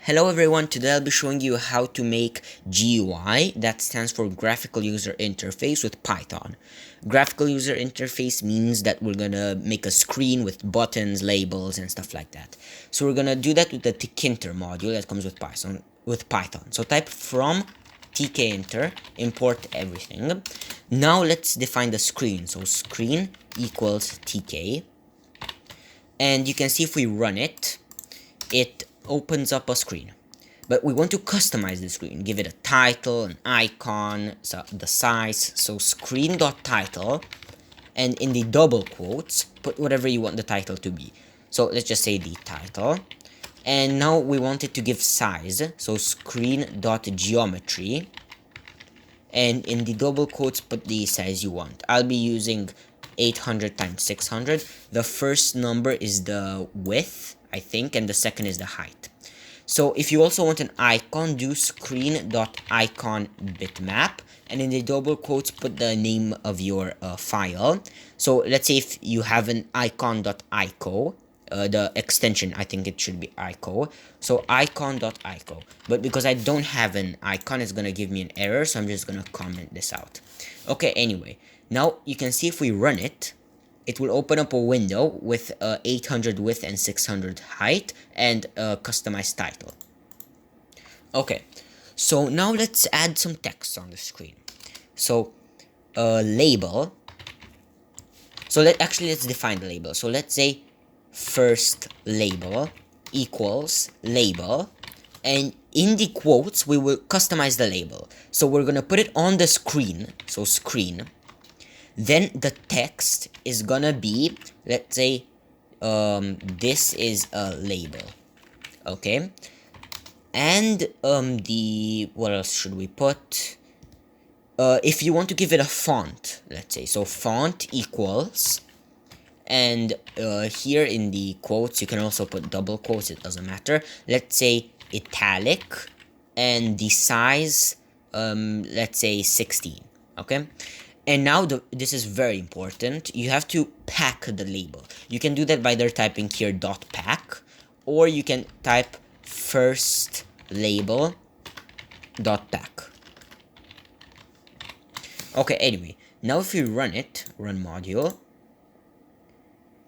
Hello everyone, today I'll be showing you how to make GUI, that stands for Graphical User Interface, with Python. Graphical User Interface means that we're gonna make a screen with buttons, labels, and stuff like that. So we're gonna do that with the tkinter module that comes with Python. So type from tkinter, import everything. Now let's define the screen. So screen equals tk, and you can see if we run it, it opens up a screen. But we want to customize the screen, give it a title, an icon, so the size. So screen.title, and in the double quotes put whatever you want the title to be. So let's just say the title, and now we want it to give size, so screen.geometry, and in the double quotes put the size you want. I'll be using 800 times 600. The first number is the width, I think, and the second is the height. So if you also want an icon, do screen.icon bitmap, and in the double quotes put the name of your file. So let's say if you have an icon.ico, the extension, I think it should be ico, so icon.ico. But because I don't have an icon, it's gonna give me an error, so I'm just gonna comment this out. Okay, anyway, now you can see if we run it, it will open up a window with 800 width and 600 height and a customized title. Okay, so now let's add some text on the screen. So label, so let's define the label. So let's say first label equals label, and in the quotes we will customize the label. So we're gonna put it on the screen, so screen. Then the text is gonna be, let's say, this is a label, okay? And what else should we put? If you want to give it a font, let's say, so font equals, and here in the quotes you can also put double quotes, it doesn't matter. Let's say italic, and the size, let's say 16, okay? And now this is very important. You have to pack the label. You can do that by either typing here .pack, or you can type first label .pack. Okay, anyway, now if you run it, run module,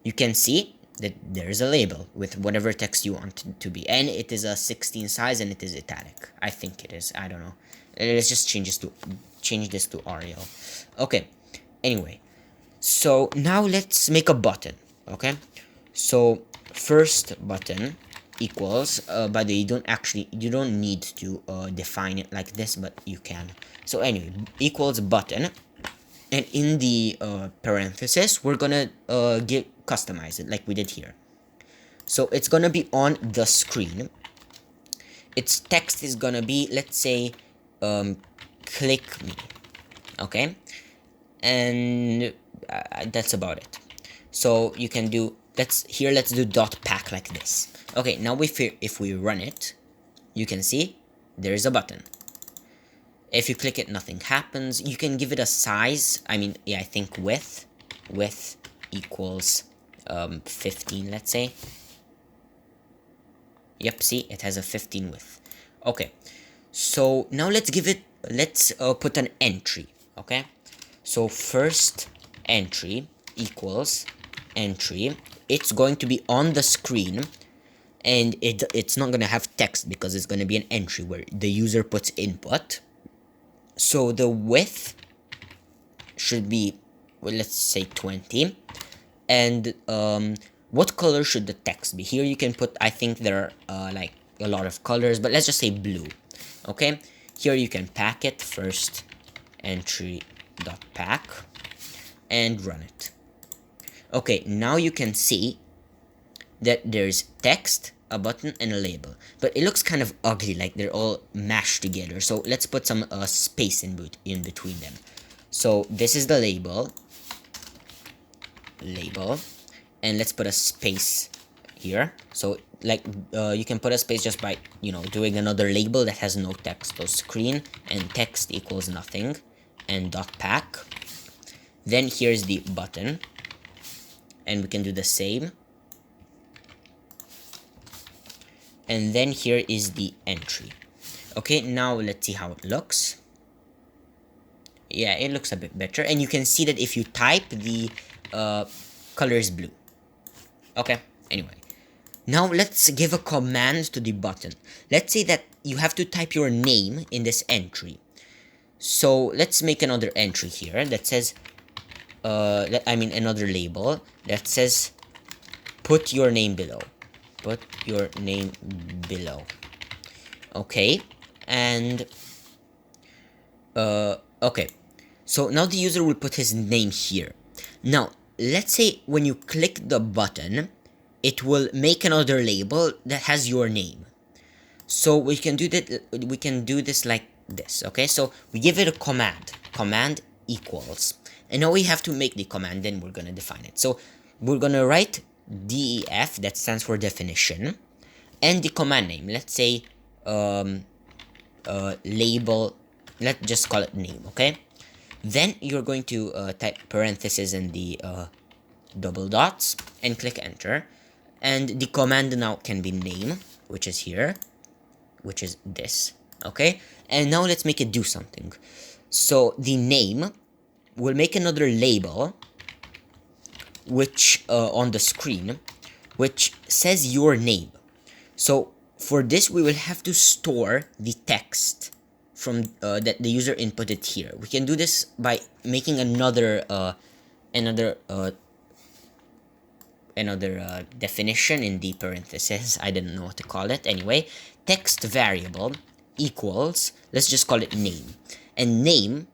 you can see that there is a label with whatever text you want it to be, and it is a 16 size, and it is italic. I think it is. I don't know. Let's just change this to Arial. Okay, anyway, so now let's make a button. Okay, so first button equals, by the way, you don't need to define it like this, but you can. So anyway, equals button, and in the parenthesis we're gonna customize it like we did here. So it's gonna be on the screen. Its text is gonna be, let's say, click me, okay? And that's about it. So you can do, let's do .pack like this. Okay, now if we run it, you can see there is a button. If you click it, nothing happens. You can give it a size. I think width equals 15, let's say. Yep, see, it has a 15 width. Okay, so now let's put an entry. Okay, so first entry equals entry. It's going to be on the screen, and it's not going to have text because it's going to be an entry where the user puts input. So the width should be, well, let's say 20, and what color should the text be? Here you can put, I think there are like a lot of colors, but let's just say blue. Okay, here you can pack it, first entry.pack, and run it. Okay, now you can see that there's text, a button, and a label, but it looks kind of ugly, like they're all mashed together. So let's put some space in between them. So this is the label, and let's put a space here. So like you can put a space just by doing another label that has no text. So screen and text equals nothing, and .pack. Then here's the button, and we can do the same. and then here is the entry. Okay, now let's see how it looks. Yeah, it looks a bit better, and you can see that if you type, the color is blue. Okay, anyway, now let's give a command to the button. Let's say that you have to type your name in this entry. So let's make another entry here that says another label that says put your name below. Put your name below. Okay, and okay, so now the user will put his name here. Now let's say when you click the button, it will make another label that has your name. So we can do that. We can do this like this. Okay, so we give it a command equals, and now we have to make the command, then we're gonna define it. So we're gonna write def, that stands for definition, and the command name, let's say label, let's just call it name. Okay, then you're going to type parentheses and the double dots and click enter, and the command now can be name, which is here, which is this. Okay, and now let's make it do something. So the name will make another label which on the screen, which says your name. So for this we will have to store the text from that the user inputted here. We can do this by making another definition in the parentheses. I didn't know what to call it. Anyway, text variable equals, let's just call it name, and name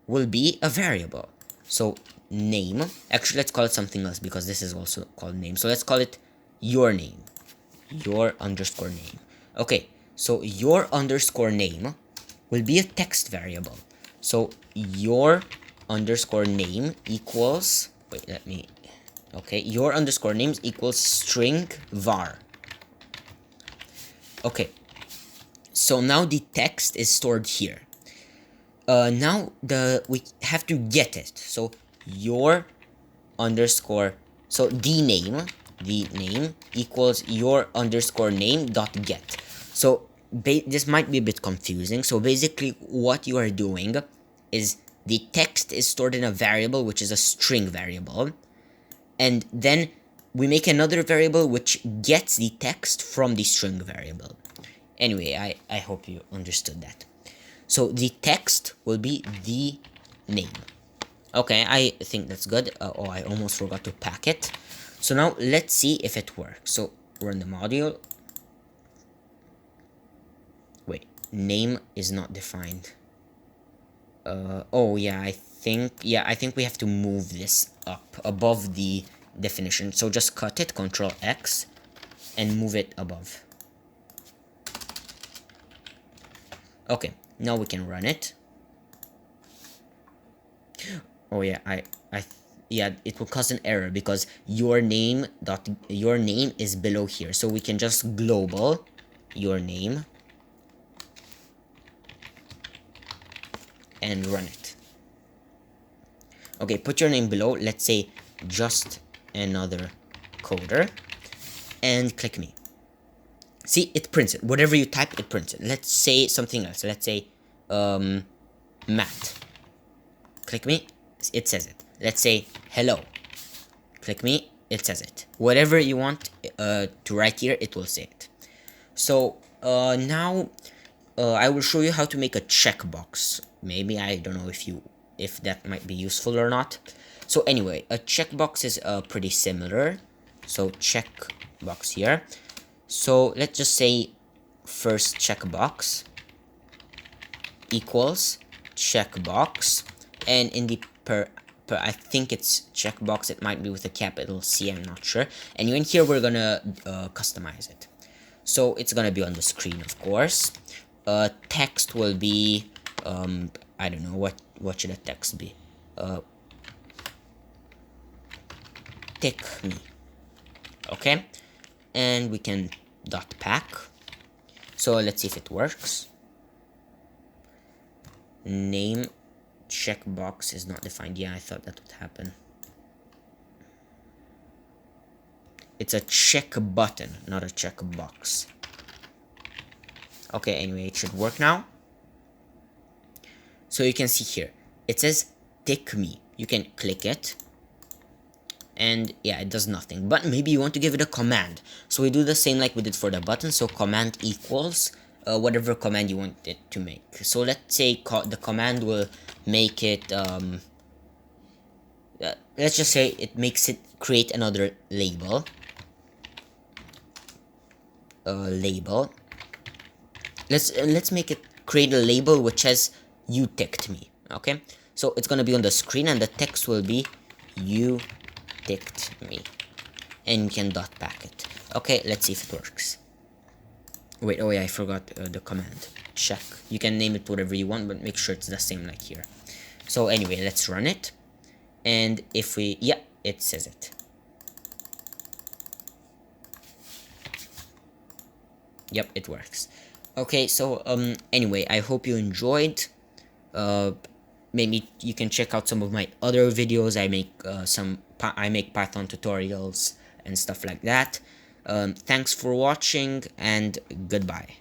will be a variable. So name, actually let's call it something else because this is also called name. So let's call it your name, your underscore name. Okay, so your underscore name will be a text variable. So your underscore name equals, wait, let me, okay, your underscore names equals string var. Okay, so now the text is stored here. Now we have to get it. So your underscore, so the name equals your underscore name dot get. So this might be a bit confusing. So basically what you are doing is the text is stored in a variable which is a string variable, and then we make another variable which gets the text from the string variable. Anyway, I hope you understood that. So the text will be the name. Okay, I think that's good. Oh, I almost forgot to pack it. So now let's see if it works. So run the module. Wait, name is not defined. Oh yeah, I think we have to move this up above the definition. So just cut it, Control X, and move it above. Okay, now we can run it. Oh yeah, yeah, it will cause an error because your name is below here. So we can just global your name and run it. Okay, put your name below, let's say just another coder, and click me. See, it prints it. Whatever you type, it prints it. Let's say something else. Let's say Matt. Click me, it says it. Let's say hello. Click me, it says it. Whatever you want to write here, it will say it. So now I will show you how to make a checkbox. Maybe, I don't know if that might be useful or not. So anyway, a checkbox is pretty similar. So checkbox here. So let's just say first checkbox equals checkbox, and in the I think it's checkbox, it might be with a capital C, I'm not sure. And in here we're gonna customize it. So it's gonna be on the screen, of course. Text will be I don't know, what should a text be? Tick me. Okay, and we can dot pack. So let's see if it works. Name checkbox is not defined. Yeah, I thought that would happen. It's a check button, not a checkbox. Okay, anyway, it should work now. So you can see here, it says tick me. You can click it, and yeah, it does nothing. But maybe you want to give it a command. So we do the same like we did for the button. So command equals whatever command you want it to make. So let's say the command will make it, let's just say it makes it create another label. Let's make it create a label which says you ticked me. Okay, so it's gonna be on the screen, and the text will be you ticked me, and you can dot back it. Okay, let's see if it works. Wait, oh yeah, I forgot the command. Check. You can name it whatever you want, but make sure it's the same like here. So anyway, let's run it, and if we, yeah, it says it. Yep, it works. Okay, so anyway, I hope you enjoyed. Maybe you can check out some of my other videos. I make Python tutorials and stuff like that. Thanks for watching, and goodbye.